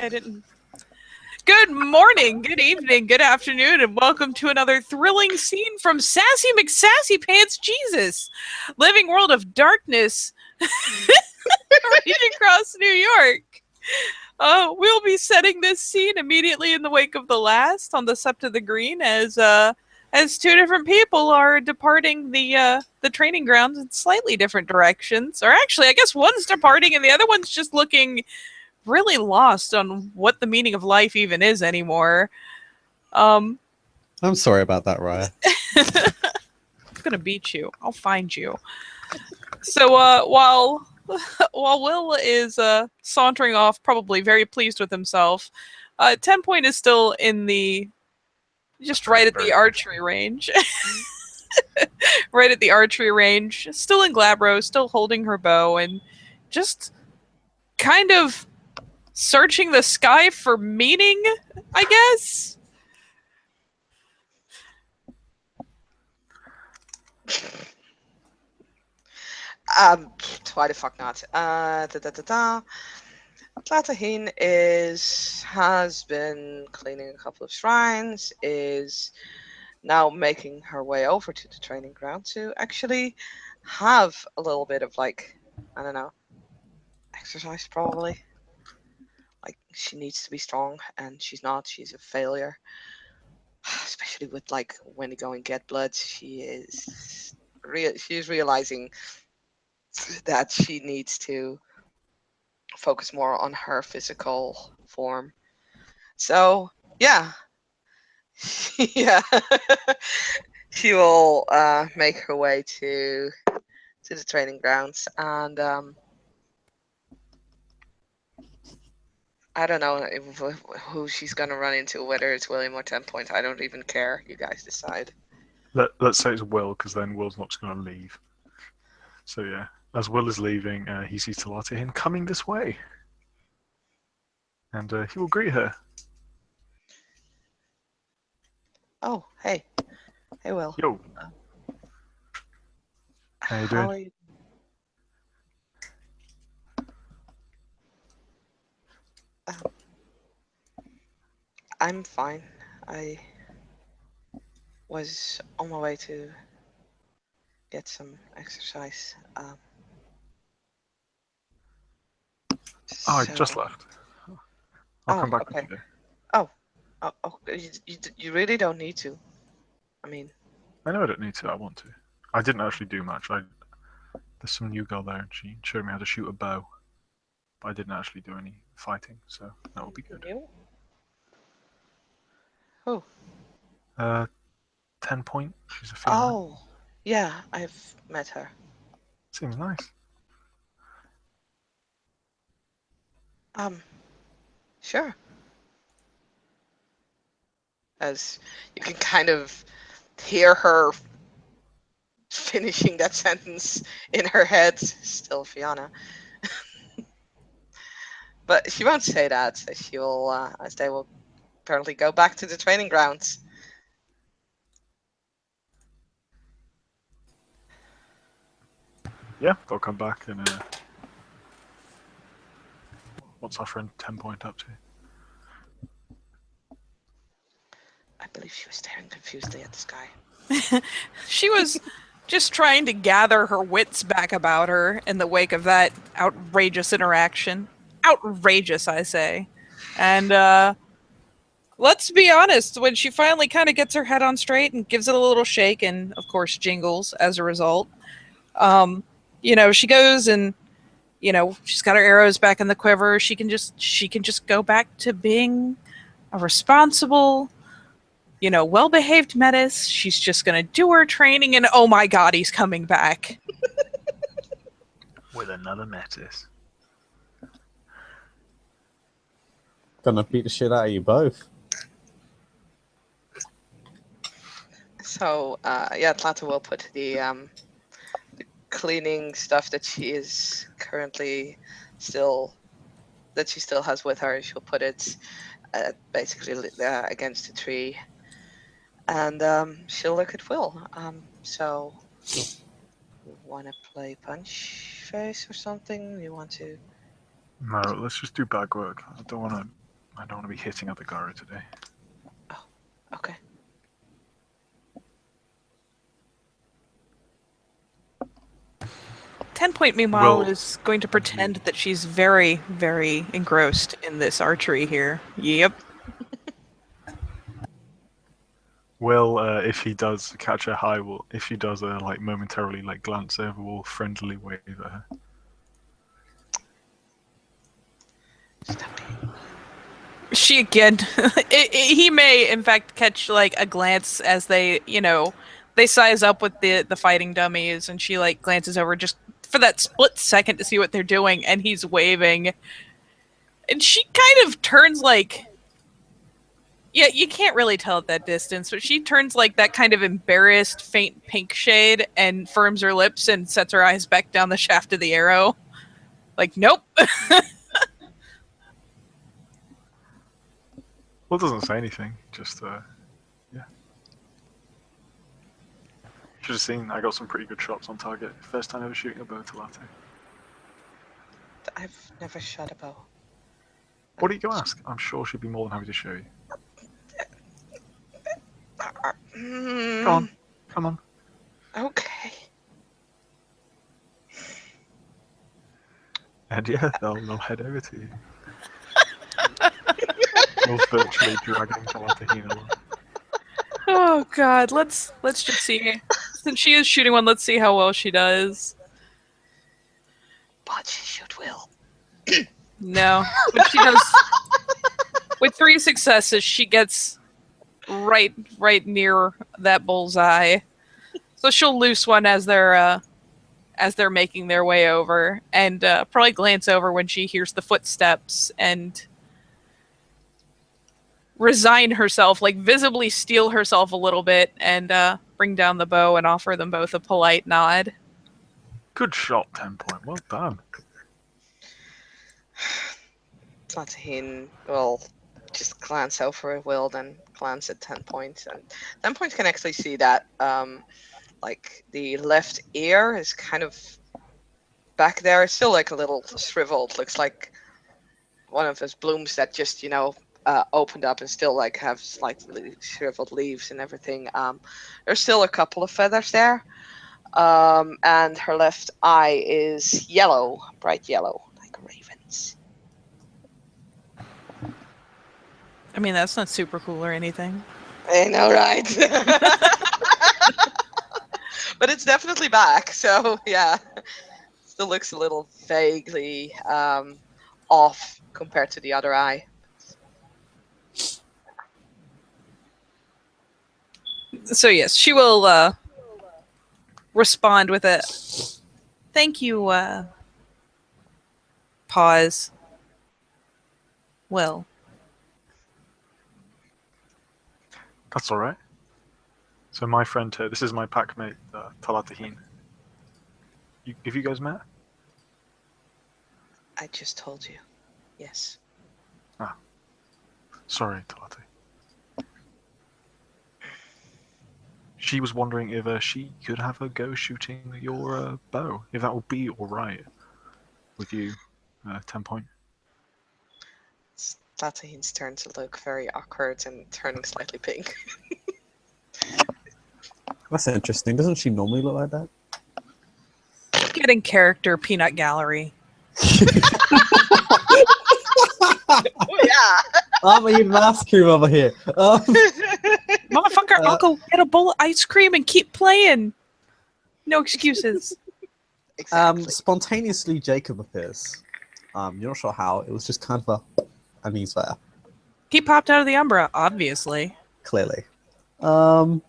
I didn't. Good morning, good evening, good afternoon, and welcome to another thrilling scene from Sassy McSassy Pants Jesus, living world of darkness, right across New York. We'll be setting this scene immediately in the wake of the last on the Sept of the Green, as two different people are departing the training grounds in slightly different directions. Or actually, I guess one's departing and the other one's just looking really lost on what the meaning of life even is anymore. I'm sorry about that, Raya. I'm gonna beat you. I'll find you. So while Will is sauntering off, probably very pleased with himself, 10 Point is still in the just right at the archery range. Right at the archery range, still in Glabro, still holding her bow, and just kind of searching the sky for meaning, I guess. Why the fuck not? Tlatahine has been cleaning a couple of shrines, is now making her way over to the training ground to actually have a little bit of, like, I don't know, exercise probably. Like, she needs to be strong and she's not. She's a failure. Especially with, like, when you go and get blood, she's realizing that she needs to focus more on her physical form. So yeah, yeah, she will make her way to the training grounds, and I don't know who she's gonna run into, whether it's William or 10 Point. I don't even care. You guys decide. Let's say it's Will, because then Will's not just going to leave. So yeah, as Will is leaving, he sees Talatihin coming this way. And he will greet her. Oh, hey. Hey, Will. Yo. How you doing? Are you? I'm fine. I was on my way to get some exercise. I just left. I'll come back okay. with you. Oh, you really don't need to. I mean, I know I don't need to. I want to. I didn't actually do much. There's some new girl there, and she showed me how to shoot a bow. But I didn't actually do any fighting, so that will be good. you? Who? 10 Point. She's a female. Oh, yeah, I've met her. Seems nice. Sure. As you can kind of hear her finishing that sentence in her head, still Fiona. But she won't say that. She will, as they will apparently go back to the training grounds. Yeah, they'll come back and what's our friend 10 Point up to? I believe she was staring confusedly at the sky. She was just trying to gather her wits back about her in the wake of that outrageous interaction. Outrageous, I say. And let's be honest, when she finally kind of gets her head on straight and gives it a little shake and, of course, jingles as a result, she goes and, she's got her arrows back in the quiver. She can just go back to being a responsible, well-behaved Metis. She's just going to do her training, and oh my god, he's coming back. With another Metis. Gonna beat the shit out of you both. So, Tlata will put the cleaning stuff that she is currently still has with her. She'll put it basically against a tree, and she'll look at Will. So, you want to play punch face or something? You want to? No, let's just do bag work. I don't want to I don't want to be hitting other Gara today. Oh, okay. Tenpoint, meanwhile, Well, is going to pretend that she's very, very engrossed in this archery here. Yep. Will, if he does catch her high, will if she does like momentarily like glance over, will friendly wave at her. She again, he may in fact catch like a glance as they, they size up with the fighting dummies, and she like glances over just for that split second to see what they're doing, and he's waving, and she kind of turns like, yeah, you can't really tell at that distance, but she turns like that kind of embarrassed, faint pink shade, and firms her lips and sets her eyes back down the shaft of the arrow, like nope. Well, it doesn't say anything. Just yeah. Should have seen. I got some pretty good shots on target. First time ever shooting a bow to latte. I've never shot a bow. What do you go ask? I'm sure she'd be more than happy to show you. Come on, come on. Okay. And yeah, they'll head over to you. We'll virtually dragging Talatahina along. Oh god, let's just see. Since she is shooting one, let's see how well she does. But she should will. No, but she does. With 3 successes, she gets right near that bullseye. So she'll loose one as they're making their way over, and probably glance over when she hears the footsteps and resign herself, like visibly steel herself a little bit, and bring down the bow and offer them both a polite nod. Good shot, 10 point. Well done. Talatahine will just glance over at Will, then glance at 10 points, and 10 points can actually see that like the left ear is kind of back there. It's still like a little shriveled. Looks like one of those blooms that just opened up and still like have slightly shriveled leaves and everything. There's still a couple of feathers there, and her left eye is yellow, bright yellow, like a raven's. I mean, that's not super cool or anything. I know, right? But it's definitely back, so yeah. Still looks a little vaguely off compared to the other eye. So yes, she will respond with a thank you, pause. Well. That's all right. So my friend, this is my pack mate, Talatahine. Have you guys met? I just told you. Yes. Ah, sorry, Talate. She was wondering if she could have a go shooting your bow, if that would be all right with you, 10 point. Talathine's turn to look very awkward and turning slightly pink. That's interesting. Doesn't she normally look like that? Getting character, peanut gallery. Oh yeah. I'm eating ice cream over here. Motherfucker, I'll go get a bowl of ice cream and keep playing. No excuses. Exactly. Spontaneously, Jacob appears. You're not sure how. It was just kind of and he's there. He popped out of the umbra, obviously. Clearly. I'm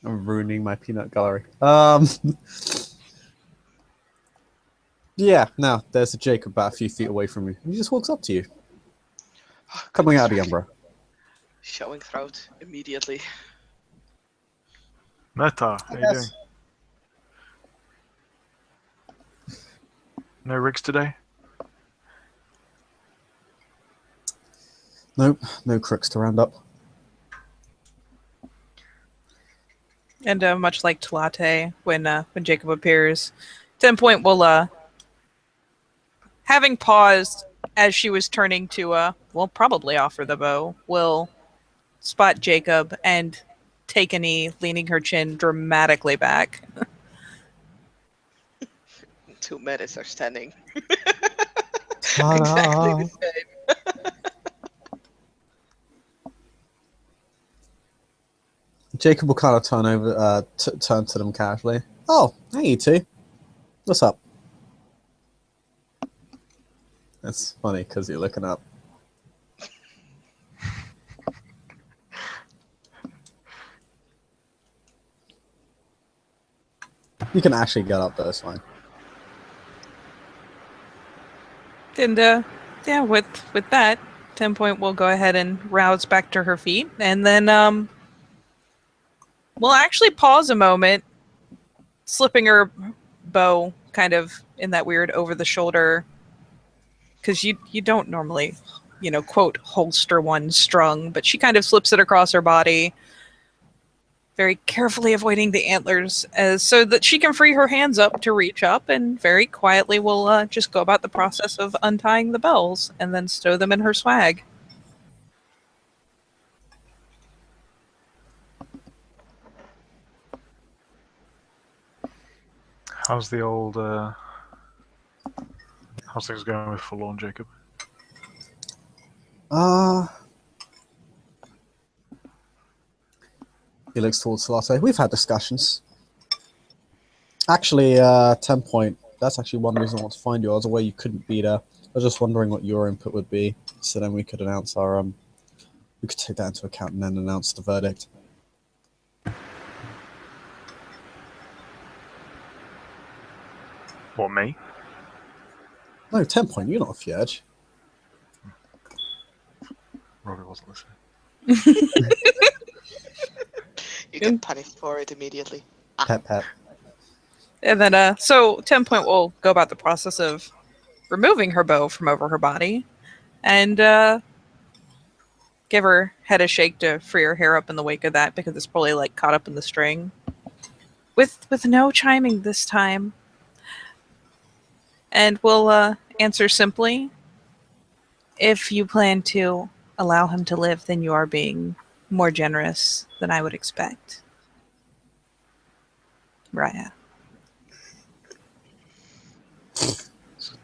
ruining my peanut gallery. Yeah, now there's a Jacob about a few feet away from you. He just walks up to you, coming out of the umbra. Showing throat immediately. Meta, how you doing? No rigs today? Nope, no crooks to round up. And much like Talate, when Jacob appears, 10 point will having paused as she was turning to, well, probably offer the bow, will spot Jacob and take a knee, leaning her chin dramatically back. Two Metis are standing. Ta-da! Exactly the same. Jacob will kind of turn over, turn to them casually. Oh, hey, you two. What's up? That's funny because you're looking up. You can actually get up there, it's fine. And yeah, with that, 10 Point will go ahead and rouse back to her feet, and then we'll actually pause a moment, slipping her bow kind of in that weird over the shoulder, because you don't normally, quote, holster one strung, but she kind of slips it across her body, very carefully avoiding the antlers, so that she can free her hands up to reach up, and very quietly will just go about the process of untying the bells and then stow them in her swag. How's the old? How's things going with Forlorn, Jacob? He looks towards Salate. We've had discussions. Actually, 10 Point, that's actually one reason I want to find you. I was aware you couldn't be there. I was just wondering what your input would be, so then we could announce our, we could take that into account and then announce the verdict. What, me? No, 10 Point, you're not a Fierge. Robbie wasn't listening. You get punished for it immediately. Pet. And then, so 10 Point will go about the process of removing her bow from over her body and give her head a shake to free her hair up in the wake of that, because it's probably like caught up in the string. With no chiming this time. And we'll answer simply, if you plan to allow him to live, then you are being more generous than I would expect. Raya. So,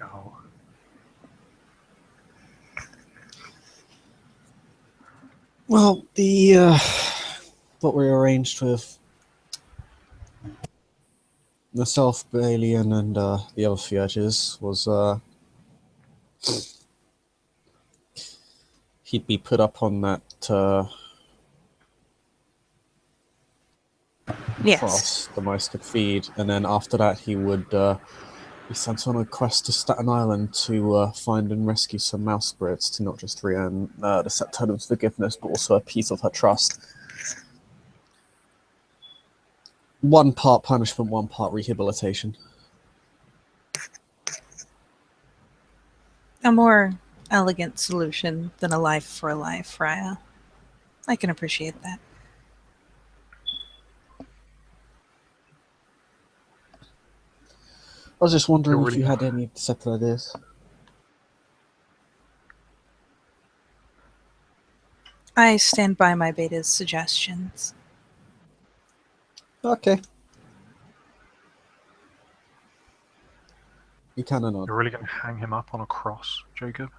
Well, what we arranged with myself, Balian, and the other Fierges was he'd be put up on that Yes. cross the mice could feed, and then after that he would be sent on a quest to Staten Island to find and rescue some mouse spirits to not just re-earn the set totem's forgiveness, but also a piece of her trust. One part punishment, one part rehabilitation. A more elegant solution than a life for a life, Raya. I can appreciate that. I was just wondering You're if you really- had any set ideas. I stand by my beta's suggestions. Okay. You kind of nod. You're really going to hang him up on a cross, Jacob?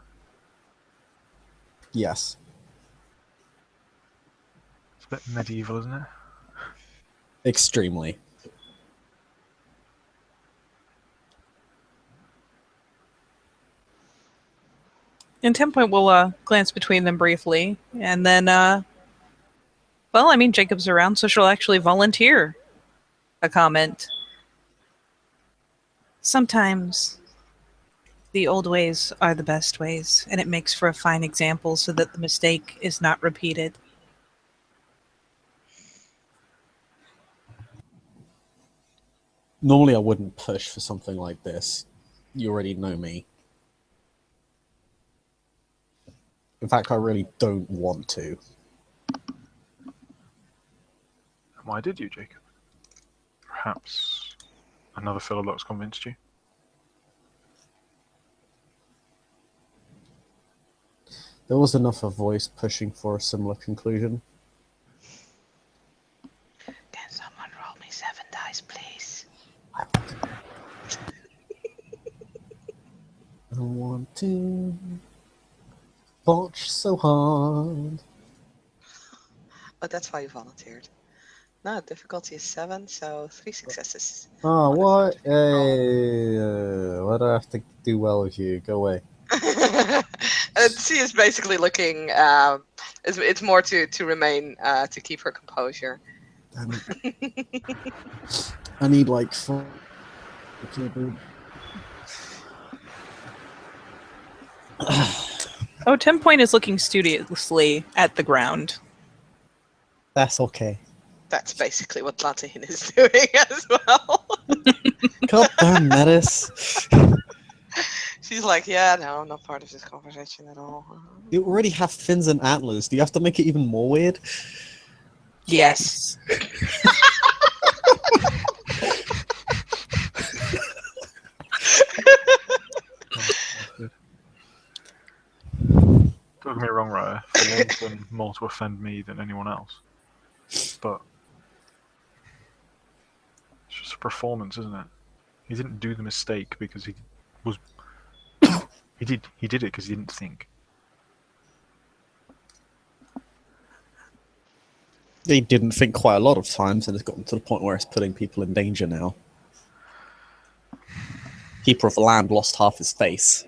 Yes. It's a bit medieval, isn't it? Extremely. And 10 Point will glance between them briefly, and then, well, I mean, Jacob's around, so she'll actually volunteer a comment. Sometimes the old ways are the best ways, and it makes for a fine example so that the mistake is not repeated. Normally I wouldn't push for something like this. You already know me. In fact, I really don't want to. Why did you, Jacob? Perhaps another Philolog's convinced you? There was enough of voice pushing for a similar conclusion. Can someone roll me 7 dice, please? I want to botch so hard. Oh, that's why you volunteered. No, difficulty is 7, so 3 successes. Oh, On a what? scientific roll. Hey, why do I have to do well with you? Go away. And she is basically looking. It's more to remain to keep her composure. Damn it. I need like 4 keyboard. Oh, 10 Point is looking studiously at the ground. That's okay. That's basically what Latin is doing as well. Goddamn Metis. She's like, yeah, no, I'm not part of this conversation at all. You already have fins and antlers. Do you have to make it even more weird? Yes. Don't get me wrong, Raya. For one's done more to offend me than anyone else. But it's just a performance, isn't it? He didn't do the mistake because he was. He did it because he didn't think. He didn't think quite a lot of times, and it's gotten to the point where it's putting people in danger now. Keeper of the Land lost half his face.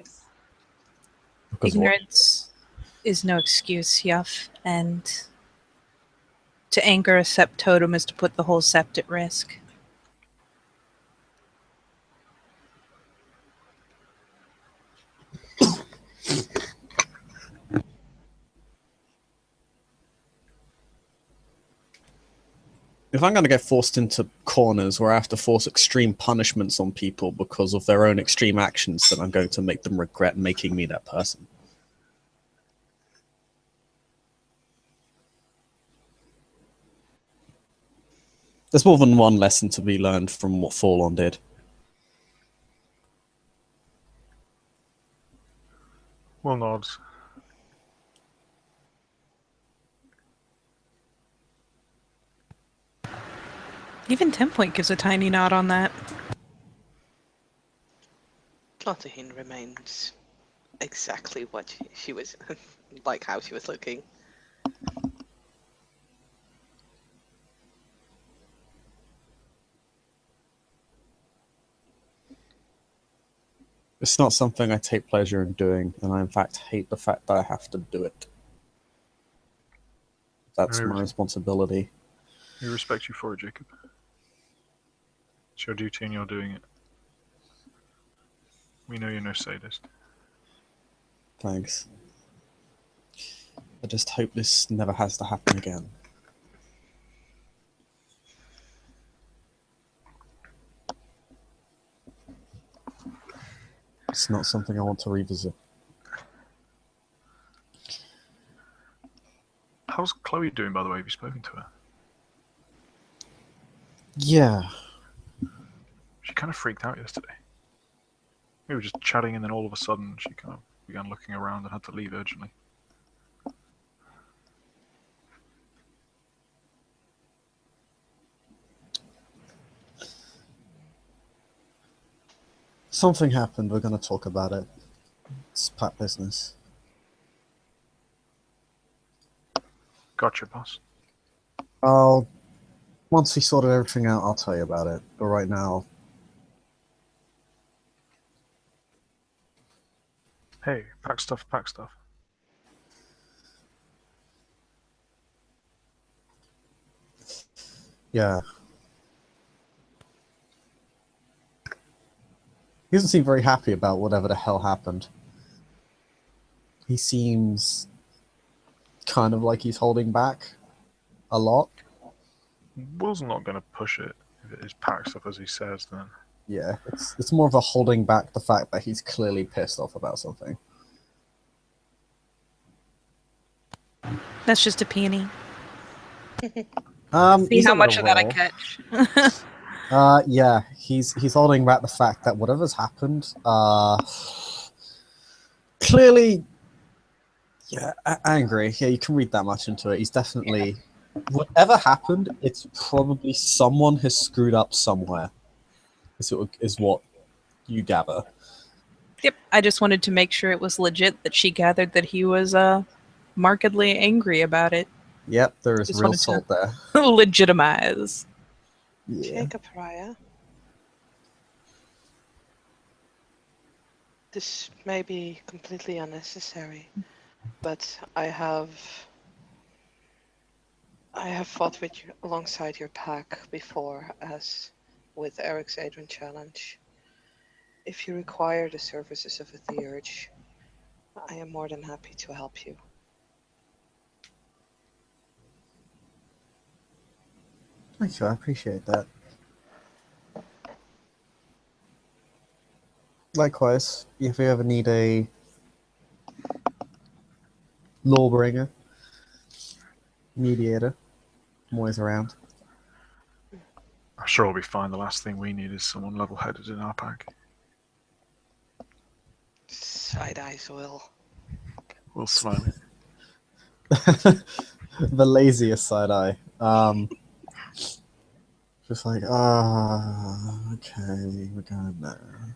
Because what? Ignorance is no excuse, Yuff, and to anchor a sept totem is to put the whole sept at risk. If I'm going to get forced into corners where I have to force extreme punishments on people because of their own extreme actions, then I'm going to make them regret making me that person. There's more than one lesson to be learned from what Forlorn did. Well, nods. Even 10 Point gives a tiny nod on that. Latin remains exactly what she was, like how she was looking. It's not something I take pleasure in doing, and I in fact hate the fact that I have to do it. That's my responsibility. We respect you for it, Jacob. It's your duty and you're doing it. We know you're no sadist. Thanks. I just hope this never has to happen again. It's not something I want to revisit. How's Chloe doing, by the way? Have you spoken to her? Yeah. She kind of freaked out yesterday. We were just chatting and then all of a sudden she kind of began looking around and had to leave urgently. Something happened, we're going to talk about it. It's pat business. Gotcha, boss. Once we sorted everything out, I'll tell you about it. But right now... Hey, pack stuff, pack stuff. Yeah. He doesn't seem very happy about whatever the hell happened. He seems kind of like he's holding back a lot. Will's not going to push it. If it is pack stuff, as he says, then... Yeah, it's more of a holding back the fact that he's clearly pissed off about something. That's just a peony. See he's how not much gonna of that I roll. catch. Yeah, he's holding back the fact that whatever's happened, clearly, Yeah, I agree. Yeah, you can read that much into it. He's definitely whatever happened. It's probably someone has screwed up somewhere. Is what you gather. Yep. I just wanted to make sure it was legit that she gathered that he was markedly angry about it. Yep, there is Just real wanted to salt there. legitimize. Yeah. Jacob Raya. This may be completely unnecessary, but I have fought with you alongside your pack before, as with Eric's Adrian challenge. If you require the services of a Theurge, I am more than happy to help you. Thank you. I appreciate that. Likewise, if you ever need a lawbringer, mediator, I'm always around. I'm sure we'll be fine. The last thing we need is someone level-headed in our pack. Side eyes, Will. We'll smile. The laziest side eye. Just like, okay, we're going there.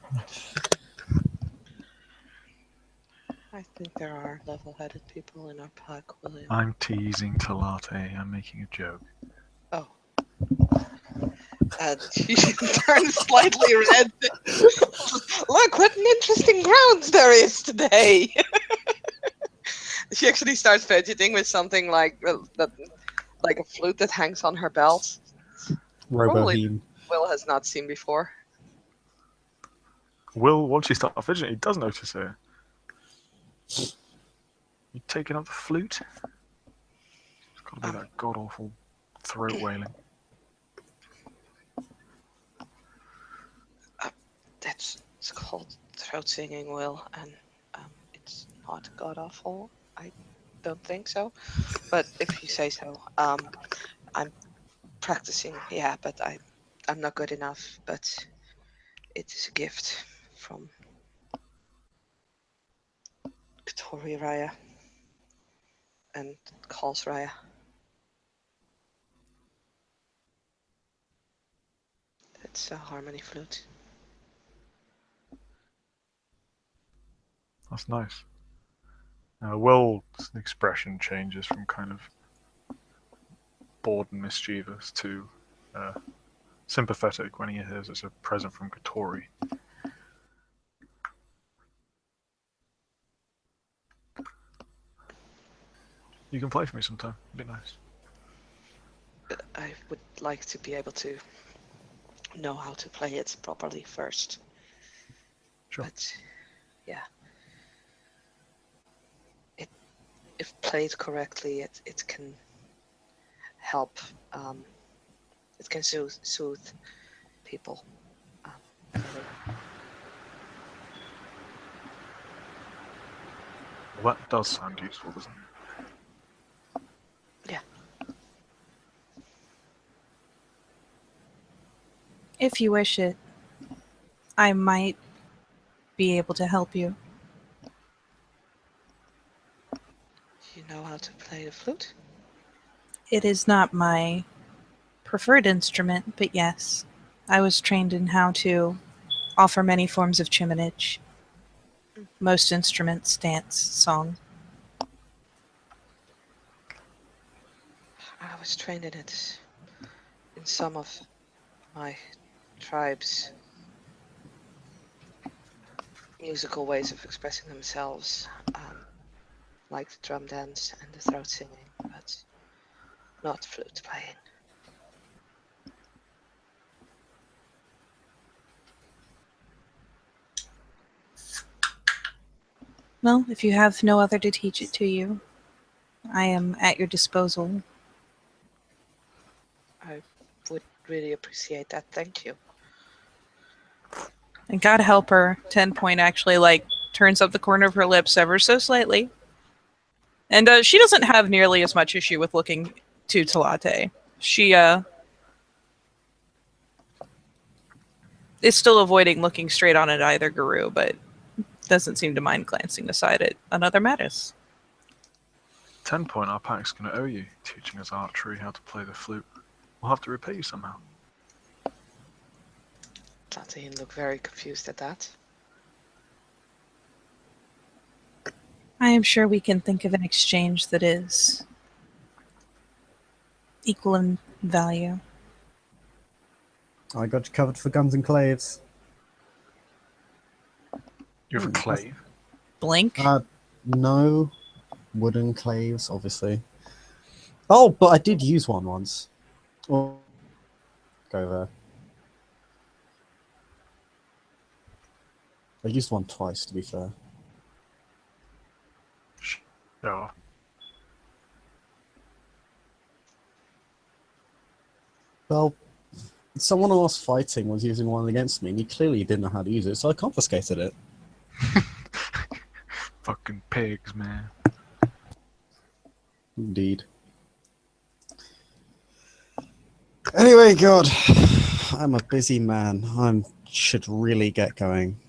I think there are level-headed people in our pack, William. I'm teasing Talate. I'm making a joke. Oh. And she turns slightly red. Look, what an interesting grounds there is today. She actually starts fidgeting with something like a flute that hangs on her belt. Probably Roboheen. Will has not seen before. Will, once you start fidgeting, he does notice it. You taking up the flute? It's got to be that god-awful throat wailing. It's called throat singing, Will, and it's not god-awful. I don't think so. But if you say so, I'm practicing, yeah, but I'm not good enough, but it is a gift from Katori Raya and calls Raya. It's a harmony flute. That's nice. Will's expression changes from kind of bored and mischievous to sympathetic when he hears it's a present from Katori. You can play for me sometime. It'd be nice. I would like to be able to know how to play it properly first. Sure. But yeah, if played correctly, it can help. It can soothe people. Well, that does sound useful, doesn't it? Yeah. If you wish it, I might be able to help you. You know how to play the flute? It is not my preferred instrument, but yes, I was trained in how to offer many forms of chiminage. Most instruments, dance, song. I was trained in it in some of my tribe's musical ways of expressing themselves, like the drum dance and the throat singing, but not flute playing. Well, if you have no other to teach it to you, I am at your disposal. I would really appreciate that. Thank you. And God help her, 10 Point actually turns up the corner of her lips ever so slightly. And she doesn't have nearly as much issue with looking to Talate. She is still avoiding looking straight on at either Guru, but doesn't seem to mind glancing aside at another Metis. 10 point, our pack's going to owe you, teaching us archery, how to play the flute. We'll have to repay you somehow. Platine looked very confused at that. I am sure we can think of an exchange that is equal in value. I got you covered for guns and claves. You have a clave. Blink. No wooden claves, obviously. Oh, but I did use one once. Oh, go there. I used one twice, to be fair. Yeah. Well, someone I was fighting was using one against me, and he clearly didn't know how to use it, so I confiscated it. Fucking pigs, man. Indeed. Anyway, God, I'm a busy man. I should really get going.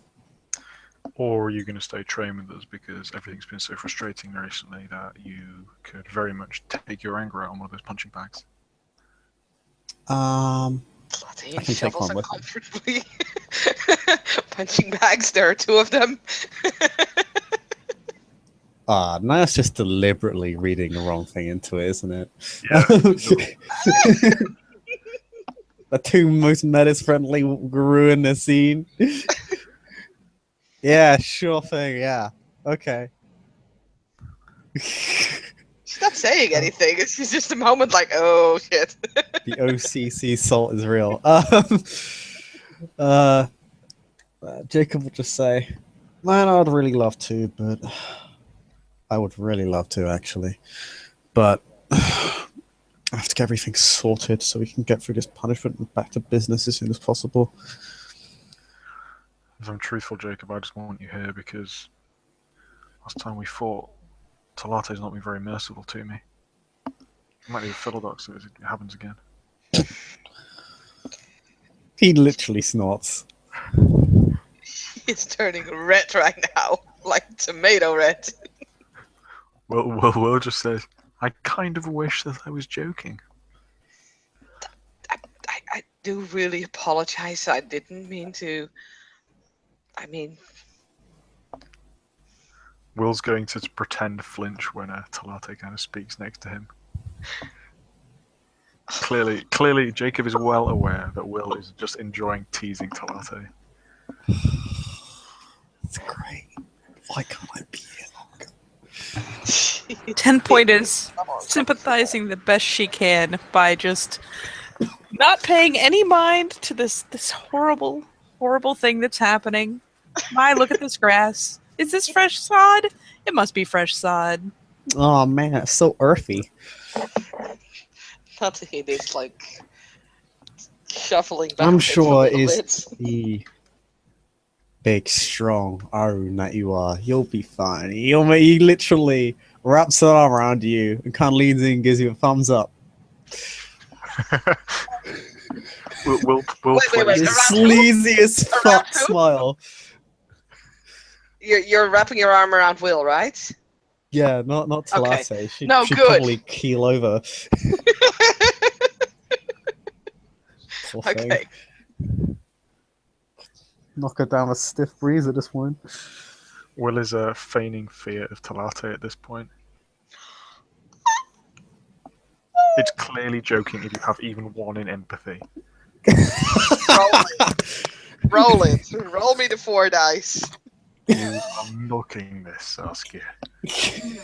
Or are you going to stay train with us because everything's been so frustrating recently that you could very much take your anger out on one of those punching bags? Platine I can take shovels one with me. uncomfortably. Punching bags, there are 2 of them. Now it's just deliberately reading the wrong thing into it, isn't it? Yeah. The 2 most Metis friendly guru in the scene. Yeah, sure thing, yeah. Okay. She's not saying anything. It's just a moment like, oh shit. The OCC salt is real. Jacob will just say, man, I'd really love to, but I would really love to, actually. But I have to get everything sorted so we can get through this punishment and back to business as soon as possible. If I'm truthful, Jacob, I just want you here because last time we fought, Talate's not been very merciful to me. I might need a philodox if it happens again. He literally snorts. He's turning red right now. Like tomato red. Will just says, I kind of wish that I was joking. I do really apologize. I didn't mean to. I mean, Will's going to pretend flinch when Talate kind of speaks next to him. Clearly, Jacob is well aware that Will is just enjoying teasing Talate. It's great. Why can't I be here longer? 10 point is sympathizing the best she can by just not paying any mind to this horrible thing that's happening. My, look at this grass. Is this fresh sod? It must be fresh sod. Oh man, it's so earthy. Platine is like shuffling back. I'm sure it's the big, strong Arun that you are. You'll be fine. He literally wraps an arm around you and kind of leans in and gives you a thumbs up. Will Wait, The around sleaziest who? fuck Around who? smile. You're wrapping your arm around Will, right? Yeah, not Okay. Talate. She'd No, good. probably keel over. Poor thing. Okay. Knock her down a stiff breeze at this point. Will is feigning fear of Talate at this point. It's clearly joking if you have even one in empathy. Roll it. Roll me the 4 dice. You are milking this, Saskia.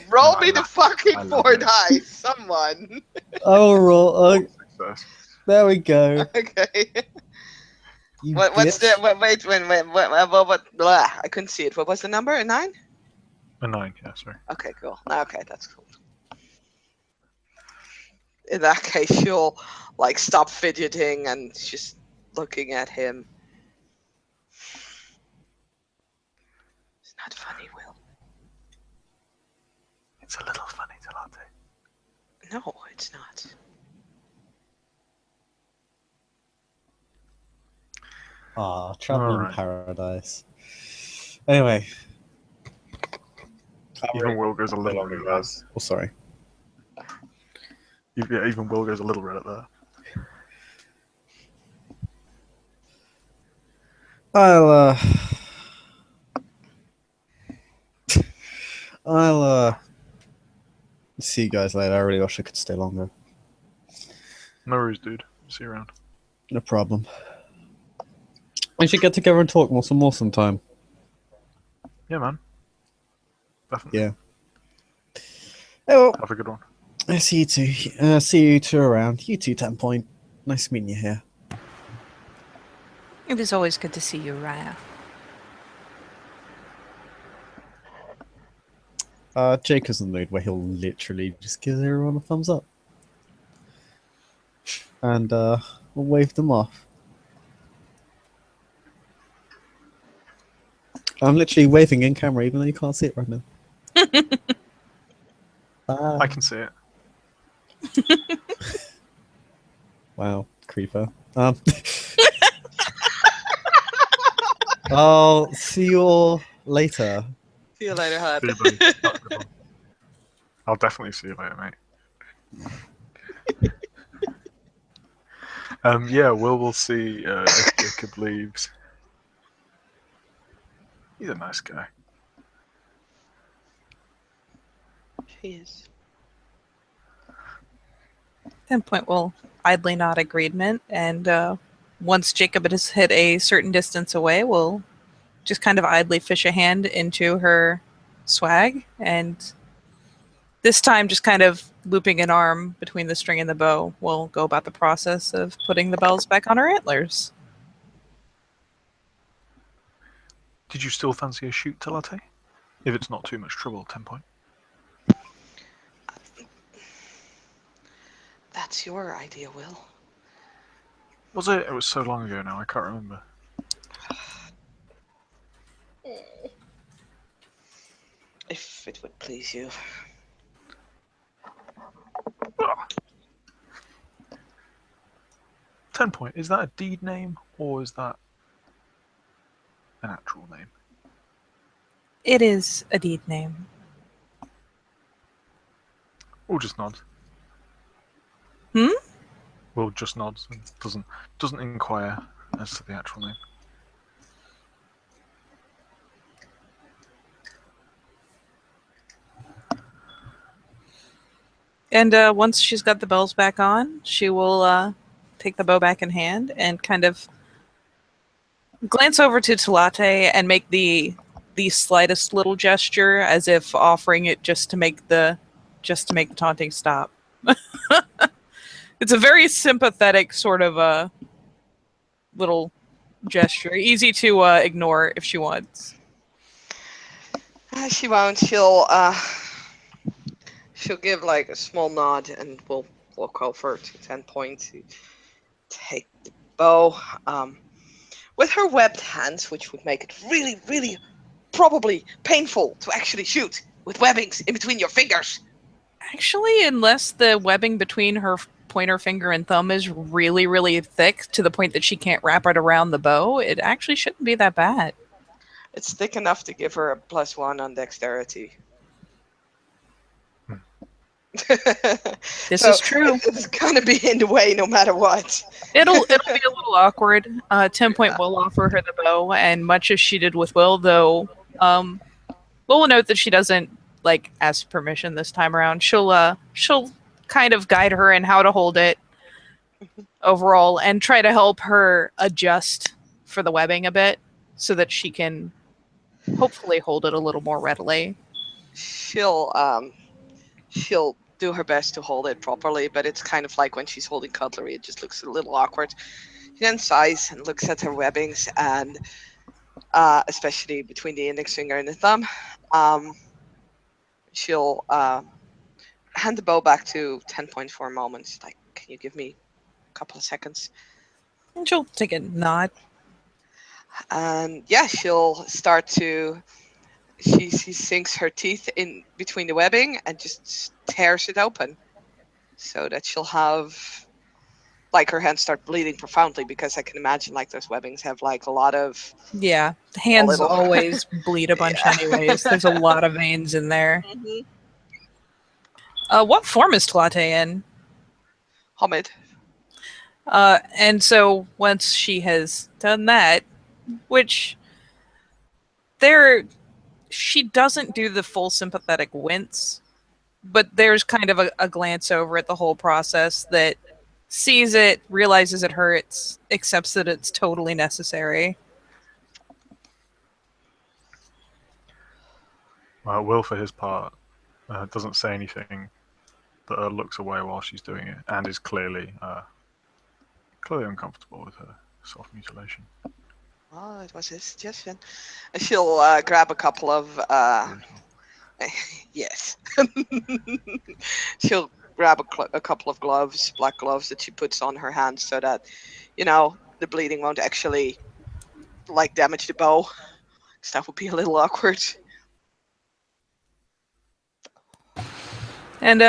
Roll I me the love- fucking I love 4 it. dice. Someone. Oh, roll. Success. There we go. Okay. You What's bitch. the what? Blah, I couldn't see it. What was the number? A 9? A 9, yeah, sorry. Okay, cool. Okay, that's cool. In that case, she'll like stop fidgeting and just looking at him. It's not funny, Will. It's a little funny, Talate. No, it's not. Ah, traveling Alright. paradise. Anyway. Even Will goes a little on the Oh, sorry. Yeah, even Will goes a little red at that. I'll see you guys later. I really wish I could stay longer. No worries, dude. See you around. No problem. We should get together and talk some more sometime. Yeah, man. Definitely. Yeah. Oh, Have a good one. I see you two. See you two around. You too, 10 Point. Nice meeting you here. It was always good to see you, Raya. Jake is in the mood where he'll literally just give everyone a thumbs up. And we'll wave them off. I'm literally waving in camera even though you can't see it right now. I can see it. Wow, creeper. I'll see you all later. See you later, Hud. See you, buddy. Have a good one. I'll definitely see you later, mate. Yeah, we'll see if Jacob leaves. He's a nice guy. He is. 10 Point will idly nod agreement, and once Jacob has hit a certain distance away, we'll just kind of idly fish a hand into her swag, and this time just kind of looping an arm between the string and the bow, we'll go about the process of putting the bells back on her antlers. Did you still fancy a shoot to latte? If it's not too much trouble, 10 Point. That's your idea, Will. Was it? It was so long ago now, I can't remember. If it would please you. Ah. 10 Point, is that a deed name or is that an actual name? It is a deed name. Or just nods. Hmm? Will just nods and doesn't inquire as to the actual name. And once she's got the bells back on, she will take the bow back in hand and kind of glance over to Talate and make the slightest little gesture, as if offering it just to make the taunting stop. It's a very sympathetic sort of little gesture, easy to ignore if she wants. She won't. She'll give like a small nod and we'll walk over to 10 Point to take the bow. With her webbed hands, which would make it really, really probably painful to actually shoot with webbings in between your fingers. Actually, unless the webbing between her pointer finger and thumb is really, really thick to the point that she can't wrap it around the bow, it actually shouldn't be that bad. It's thick enough to give her a +1 on dexterity. This is true. It's gonna be in the way no matter what. It'll be a little awkward. 10 Point will offer her the bow, and much as she did with Will, though, Will will note that she doesn't ask permission this time around. She'll kind of guide her in how to hold it overall, and try to help her adjust for the webbing a bit, so that she can hopefully hold it a little more readily. She'll do her best to hold it properly, but it's kind of like when she's holding cutlery, it just looks a little awkward. She then sighs and looks at her webbings, and especially between the index finger and the thumb, she'll hand the bow back to 10 Point for a moment. She's like, can you give me a couple of seconds? And she'll take a nod. And yeah, she'll start to. She sinks her teeth in between the webbing and just tears it open, so that she'll have her hands start bleeding profoundly, because I can imagine those webbings have a lot of. Yeah, hands little. always bleed a bunch anyways. There's a lot of veins in there. Mm-hmm. What form is Tlate in? Hamid. And so once she has done that, which she doesn't do the full sympathetic wince, but there's kind of a glance over at the whole process that sees it, realizes it hurts, accepts that it's totally necessary. Will, for his part, doesn't say anything, but looks away while she's doing it, and is clearly uncomfortable with her self-mutilation. Oh, it was his suggestion. And she'll grab a couple of yes. She'll grab a couple of gloves, black gloves that she puts on her hands so that, the bleeding won't actually damage the bow. Because that would be a little awkward. And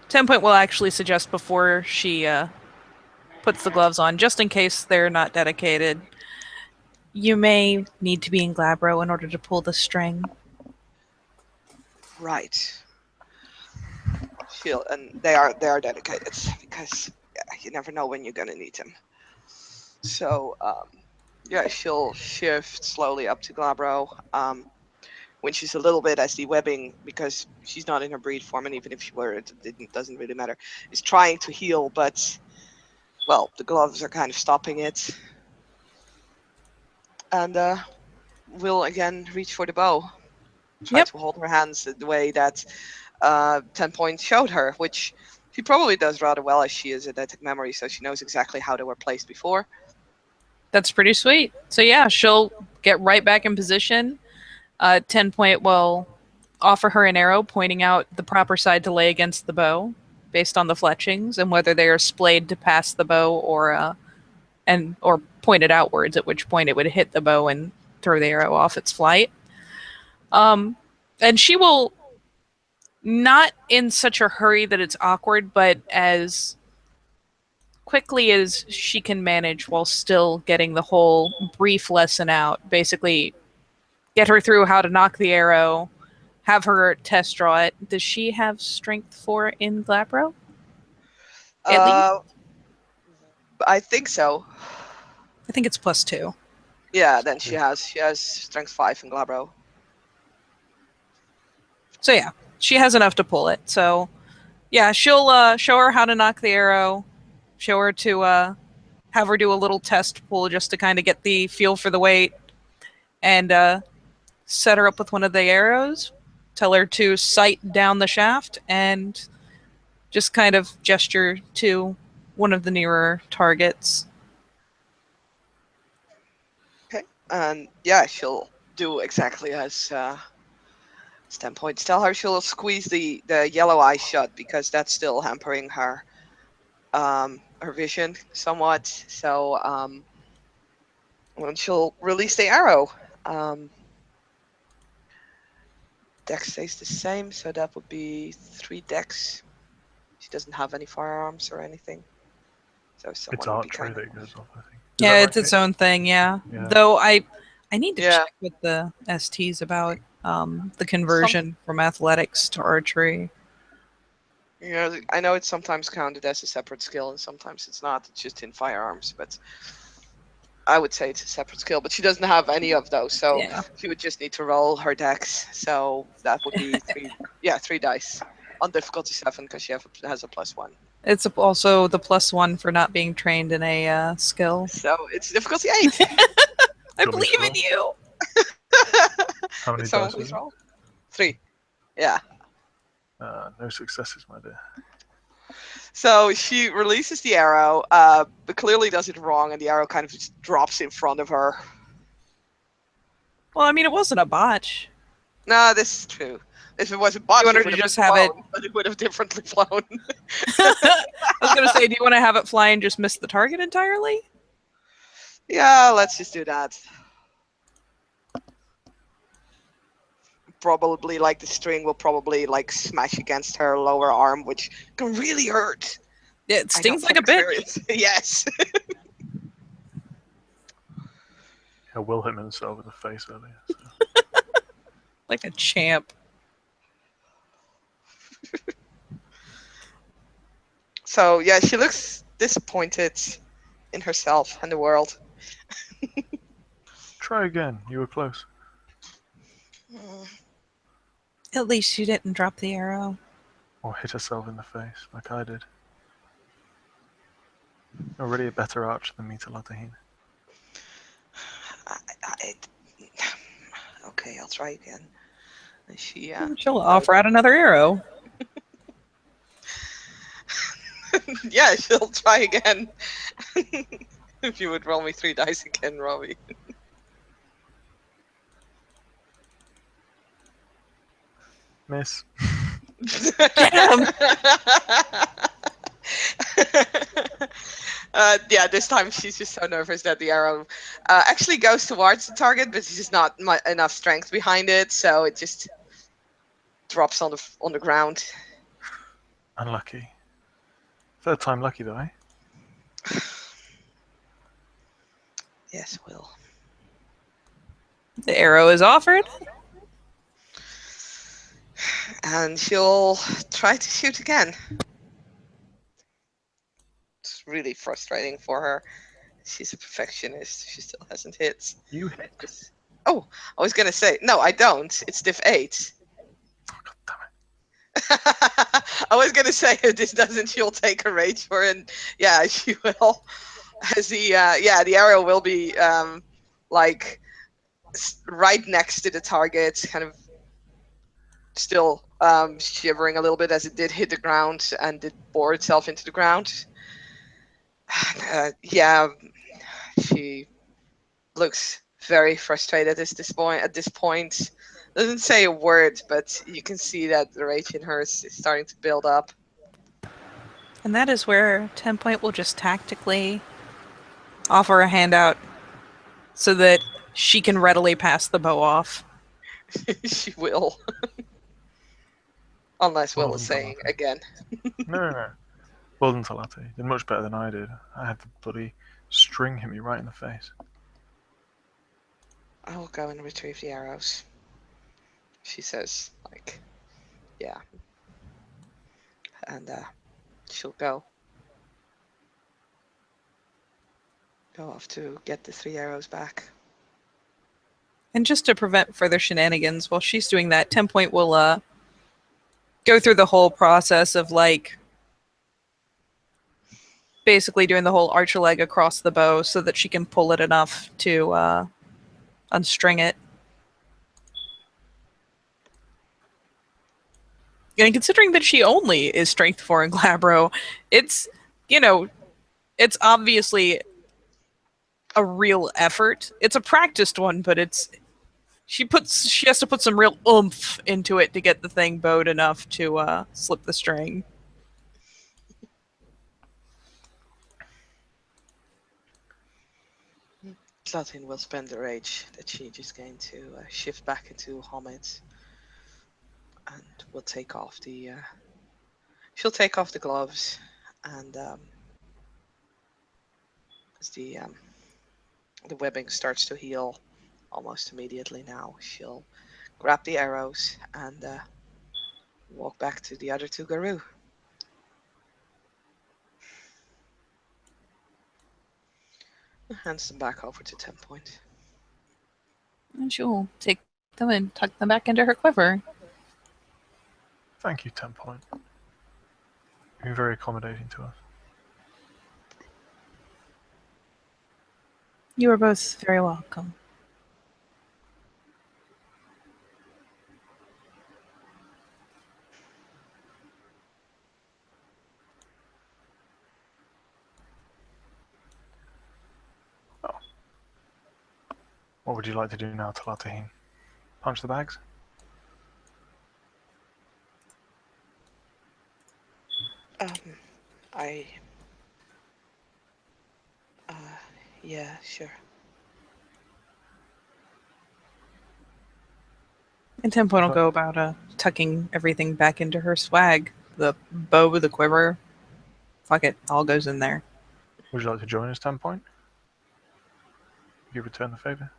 10 Point will actually suggest before she puts the gloves on, just in case they're not dedicated, you may need to be in Glabro in order to pull the string. Right. And they are dedicated because you never know when you're gonna need them. So she'll shift slowly up to Glabro. When she's a little bit as the webbing, because she's not in her breed form, and even if she were, it doesn't really matter, is trying to heal, but, well, the gloves are kind of stopping it. And we'll again reach for the bow. Try to hold her hands the way that 10 Point showed her, which she probably does rather well as she is a eidetic memory, so she knows exactly how they were placed before. That's pretty sweet. So yeah, she'll get right back in position. 10 Point will offer her an arrow pointing out the proper side to lay against the bow based on the fletchings and whether they are splayed to pass the bow or pointed outwards, at which point it would hit the bow and throw the arrow off its flight. And she will, not in such a hurry that it's awkward, but as quickly as she can manage while still getting the whole brief lesson out, basically get her through how to nock the arrow, have her test draw it. Does she have strength 4 in Glabro? At least? I think so. I think it's +2. Yeah, then she has strength 5 in Glabro. So yeah, she has enough to pull it. So yeah, she'll show her how to nock the arrow, show her to have her do a little test pull just to kind of get the feel for the weight, and set her up with one of the arrows, tell her to sight down the shaft, and just kind of gesture to one of the nearer targets. Okay. And yeah, she'll do exactly as 10 Points tell her. She'll squeeze the yellow eye shut because that's still hampering her vision somewhat. So when she'll release the arrow, dex stays the same, so that would be 3 dex. She doesn't have any firearms or anything. So It's archery that goes off, I think. Yeah, it's its own thing, yeah. Though I need to check with the STs about the conversion from athletics to archery. I know it's sometimes counted as a separate skill and sometimes it's not. It's just in firearms, but I would say it's a separate skill. But she doesn't have any of those, so she would just need to roll her dex. So that would be 3 dice on difficulty 7 because she has a +1. It's also the +1 for not being trained in a skill. So it's difficulty 8. I believe in you. How many dice is it? 3. Yeah. No successes, my dear. So she releases the arrow, but clearly does it wrong, and the arrow kind of just drops in front of her. Well, I mean, it wasn't a botch. No, this is true. If it was a botch, it would just have flown, but it would have differently flown. I was going to say, do you want to have it fly and just miss the target entirely? Yeah, let's just do that. Probably, the string will probably, smash against her lower arm, which can really hurt. Yeah, it stings like a bitch. Yes. Yeah, Will hit himself in the face earlier. So. Like a champ. So yeah, she looks disappointed in herself and the world. Try again. You were close. At least you didn't drop the arrow. Or hit herself in the face, like I did. You're already a better archer than me, Talatahine. Okay, I'll try again. And she She'll offer out another arrow. yeah, she'll try again. If you would roll me 3 dice again, Robbie. Miss. Get him! Yeah, this time she's just so nervous that the arrow actually goes towards the target, but there's just not enough strength behind it, so it just drops on the ground. Unlucky. Third time lucky, though, eh? Yes, Will. The arrow is offered. And she'll try to shoot again. It's really frustrating for her. She's a perfectionist. She still hasn't hit. You hit. Oh, I was gonna say no. I don't. It's diff 8. Oh, God damn it. I was gonna say if this doesn't, she'll take a rage for it. And yeah, she will. As the arrow will be like right next to the target, kind of still shivering a little bit as it did hit the ground and did bore itself into the ground. Yeah, she looks very frustrated at this point. Doesn't say a word, but you can see that the rage in her is starting to build up. And that is where 10 Point will just tactically offer a handout so that she can readily pass the bow off. She will. Unless Will Well is done, saying Talate. again. No. Well done, Talate. Did much better than I did. I had the bloody string hit me right in the face. I will go and retrieve the arrows. She says, like, yeah. And she'll go off to get the 3 arrows back. And just to prevent further shenanigans, while she's doing that, 10 Point will go through the whole process of like basically doing the whole archer leg across the bow so that she can pull it enough to unstring it. And considering that she only is strength 4 in Glabro, it's, it's obviously a real effort. It's a practiced one, but she has to put some real oomph into it to get the thing bowed enough to slip the string. Latin will spend the rage that she just gained to shift back into Homid, and will take off the. She'll take off the gloves, and as the webbing starts to heal almost immediately now, she'll grab the arrows and walk back to the other 2 Garou. Hands them back over to 10 Point. And she'll take them and tuck them back into her quiver. Thank you, 10 Point. You've been very accommodating to us. You are both very welcome. What would you like to do now, Talatahine? Punch the bags? Yeah, sure. And 10 Point will go about tucking everything back into her swag. The bow, the quiver. Fuck it, all goes in there. Would you like to join us, 10 Point? You return the favor?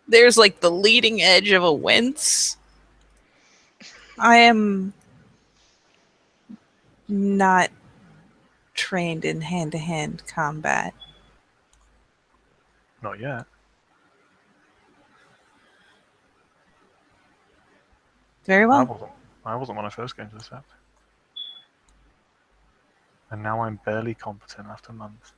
There's like the leading edge of a wince. I am not trained in hand-to-hand combat. Not yet. Very I well. wasn't when I first came to the Sept. And now I'm barely competent after months.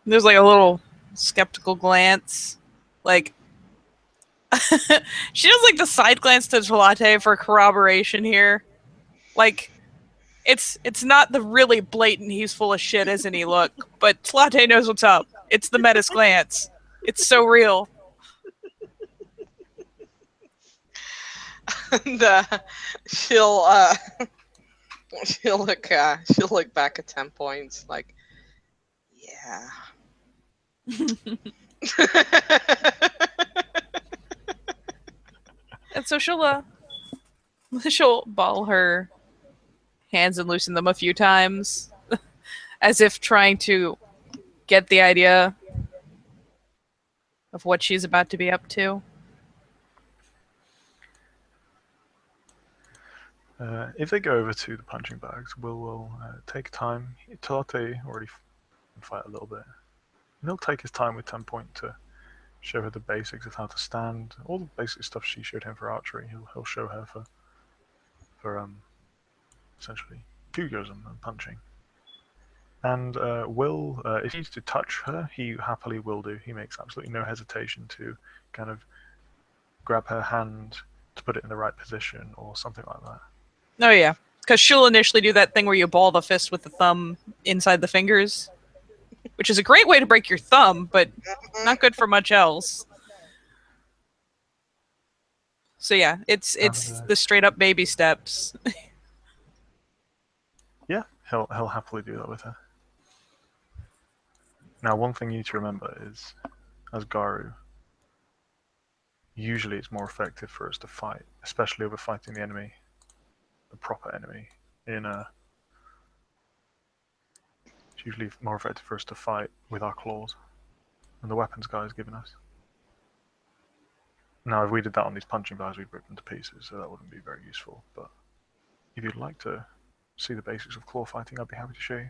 There's like a little skeptical glance. Like, she does like the side glance to Talate for corroboration here. Like, it's not the really blatant he's full of shit, isn't he? Look, but Talate knows what's up. It's the Metis glance. It's so real. And she'll she'll look back at 10 points like, yeah. And so she'll ball her hands and loosen them a few times, as if trying to get the idea of what she's about to be up to. If they go over to the punching bags, we'll take time. Talate already can fight a little bit. And he'll take his time with 10 point to show her the basics of how to stand. All the basic stuff she showed him for archery, he'll show her for essentially Kugoism and punching. And Will, if he needs to touch her, he happily will do. He makes absolutely no hesitation to kind of grab her hand to put it in the right position or something like that. Oh yeah, because she'll initially do that thing where you ball the fist with the thumb inside the fingers, which is a great way to break your thumb, but not good for much else. So yeah, it's the straight up baby steps. Yeah, he'll happily do that with her. Now, one thing you need to remember is, as Garu, usually it's more effective for us to fight, especially over fighting the enemy, the proper enemy, it's usually more effective for us to fight with our claws and the weapons guy's given us. Now, if we did that on these punching bags, we'd rip them to pieces, so that wouldn't be very useful. But if you'd like to see the basics of claw fighting, I'd be happy to show you.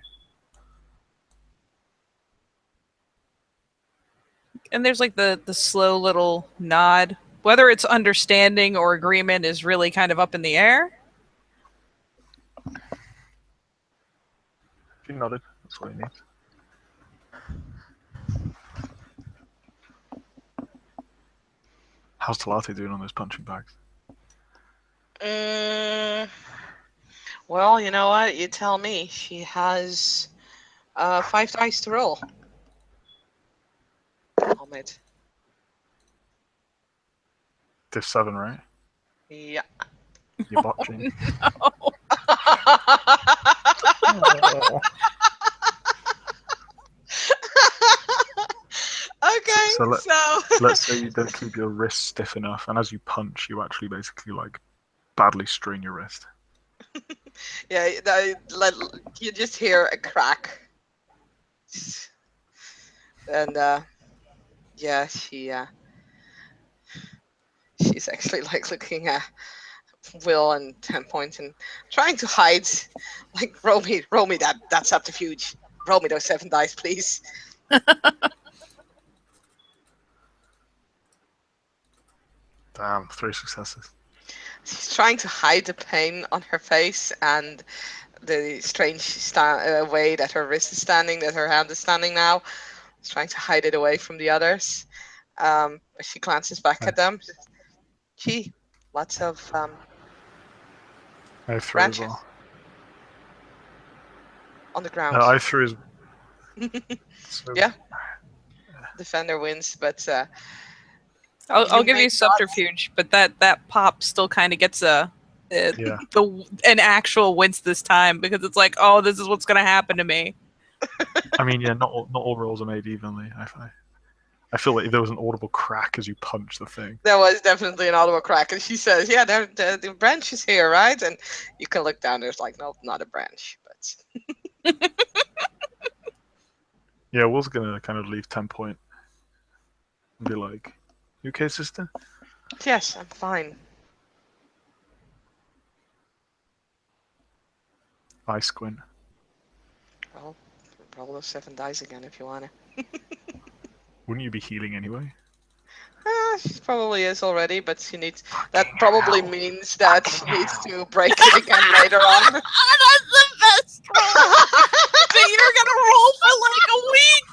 And there's like the slow little nod. Whether it's understanding or agreement is really kind of up in the air. If you nodded, that's all you need. How's Talate doing on those punching bags? Well, you know what? You tell me. She has 5 dice to roll. Ahmed. Div 7, right? Yeah. You're botching. No. Oh. Okay, so let's say you don't keep your wrist stiff enough, and as you punch, you actually basically like badly strain your wrist. yeah, you just hear a crack, and yeah, she's actually like looking at Will and 10 points and trying to hide, like roll me that subterfuge, roll me those 7 dice, please. Damn, 3 successes. She's trying to hide the pain on her face and the strange way that her wrist is standing, that her hand is standing now. She's trying to hide it away from the others. But she glances back at them. Gee, lots of I have 3 as branches well. on the ground. I have 3 as well. So, Yeah. Defender wins, but I'll give you subterfuge, but that pop still kind of gets an actual wince this time, because it's like, oh, this is what's gonna happen to me. I mean, yeah, not all rolls are made evenly. I feel like if there was an audible crack as you punch the thing. There was definitely an audible crack, and she says, "Yeah, the branch is here, right?" And you can look down. There's like, no, not a branch, but Yeah, Will's gonna kind of leave 10 point and be like, "You okay, sister?" Yes, I'm fine. I squint. Well, roll those 7 dice again if you wanna. Wouldn't you be healing anyway? She probably is already, but she needs. That Fucking probably hell. means that she needs to break it again later on. That's the best roll that you're gonna roll for like a week.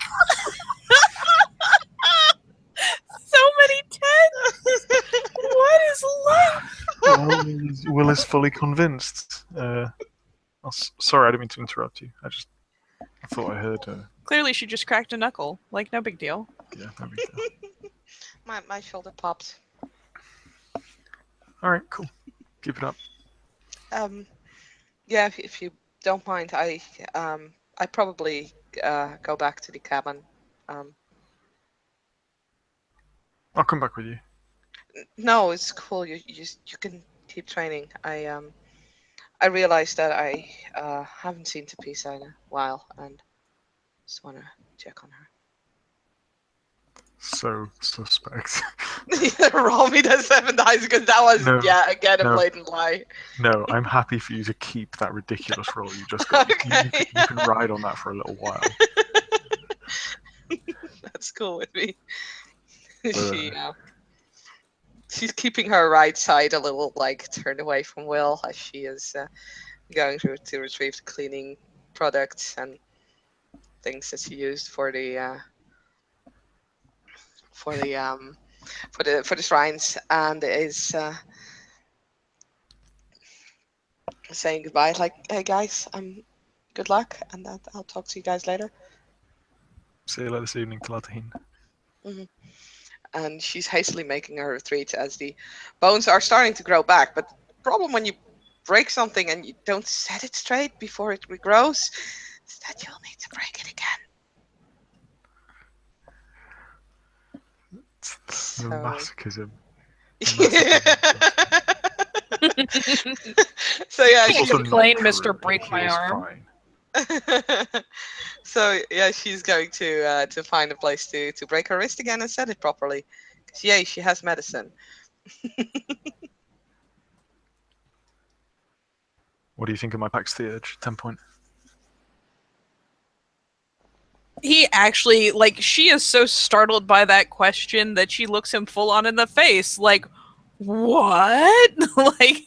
So many tens. What is life? Well, Will is fully convinced. Sorry, I didn't mean to interrupt you. I thought I heard. Clearly, she just cracked a knuckle. Like, no big deal. Yeah, no big deal. My shoulder popped. All right, cool. Keep it up. Yeah, if you don't mind, I probably go back to the cabin. I'll come back with you. No, it's cool. You can keep training. I realized that I haven't seen Tapisa in a while, and just want to check on her. So suspect. Roll me the 7 dice because that was No, again a no. blatant lie. No, I'm happy for you to keep that ridiculous roll you just got. Okay. You can ride on that for a little while. That's cool with me. But, She's keeping her right side a little like turned away from Will as she is going to retrieve the cleaning products and things that she used for the shrines, and is saying goodbye. Like, hey guys, good luck, and I'll talk to you guys later. see you later this evening, Talatahine. And she's hastily making her retreat as the bones are starting to grow back. But the problem when you break something and you don't set it straight before it regrows is that you'll need to break it again. The masochism. So yeah, Can't she's Also not complain, true. Mr. Break He My is Arm. fine. So yeah, she's going to find a place to break her wrist again and set it properly. 'Cause yay, she has medicine. What do you think of my Pax Theurge? 10 point. He actually, like, she is so startled by that question that she looks him full on in the face. Like, what? Like,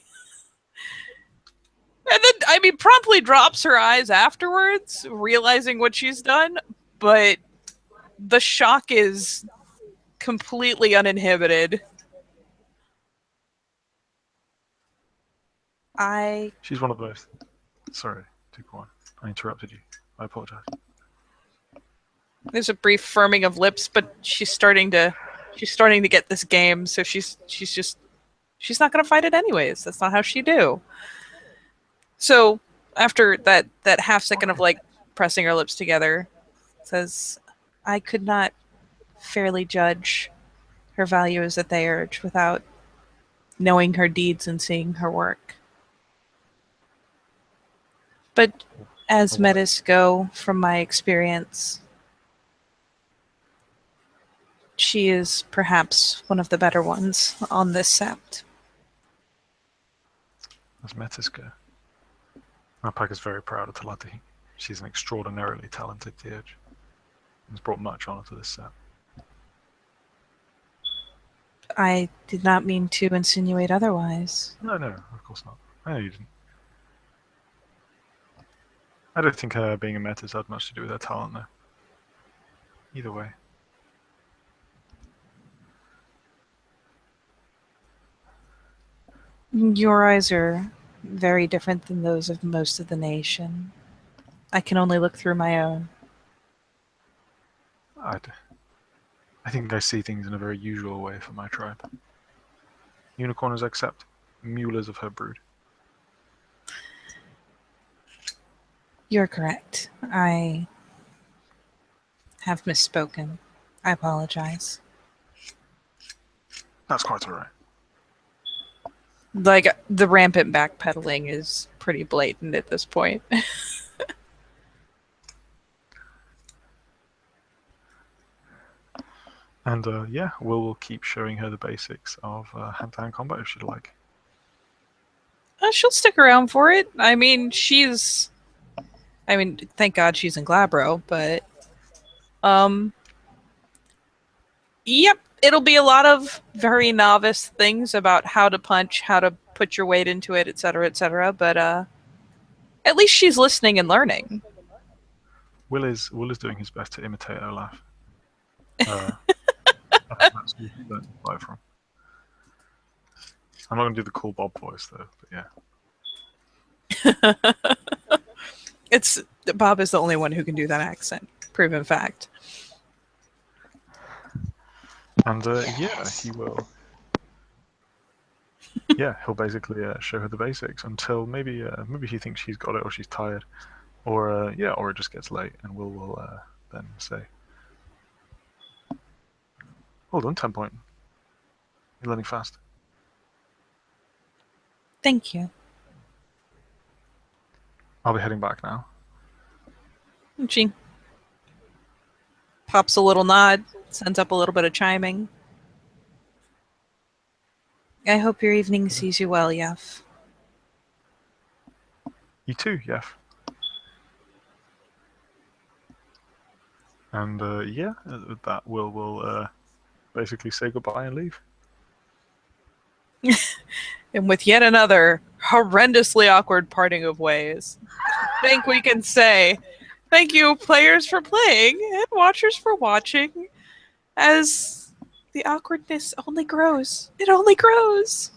and then, I mean, promptly drops her eyes afterwards, realizing what she's done, but the shock is completely uninhibited. She's one of those. Sorry, 2-1. I interrupted you. I apologize. There's a brief firming of lips, but she's starting to get this game, so she's not going to fight it anyways. That's not how she do. So after that half second of like pressing her lips together, says, "I could not fairly judge her value as a Theurge without knowing her deeds and seeing her work. But as Metis go, from my experience, she is perhaps one of the better ones on this sept." As Metis go. My pack is very proud of Talatahine. She's an extraordinarily talented Theurge. And has brought much honor to this set. I did not mean to insinuate otherwise. No, of course not. I know you didn't. I don't think her being a Metis had much to do with her talent, though. Either way. Your eyes are very different than those of most of the nation. I can only look through my own. I think I see things in a very usual way for my tribe. Unicorns accept mulers of her brood. You're correct. I have misspoken. I apologize. That's quite alright. Like, the rampant backpedaling is pretty blatant at this point. And yeah, we'll keep showing her the basics of hand-to-hand combat if she'd like. She'll stick around for it. I mean, thank God she's in Glabro, but yep, it'll be a lot of very novice things about how to punch, how to put your weight into it, etc., etc. But at least she's listening and learning. Will is doing his best to imitate Olaf. That's what he's learned to fight from. I'm not going to do the cool Bob voice though, but yeah. It's Bob is the only one who can do that accent. Proven fact. And yeah, he will. Yeah, he'll basically show her the basics until maybe he thinks she's got it or she's tired, or yeah, or it just gets late, and we'll then say, "Well done, 10 point. You're learning fast." Thank you. I'll be heading back now. She pops a little nod, sends up a little bit of chiming. I hope your evening sees you well, Yef. You too, Yef. And yeah, with that we'll basically say goodbye and leave. And with yet another horrendously awkward parting of ways, I think we can say thank you, players, for playing and watchers for watching, as the awkwardness only grows. It only grows.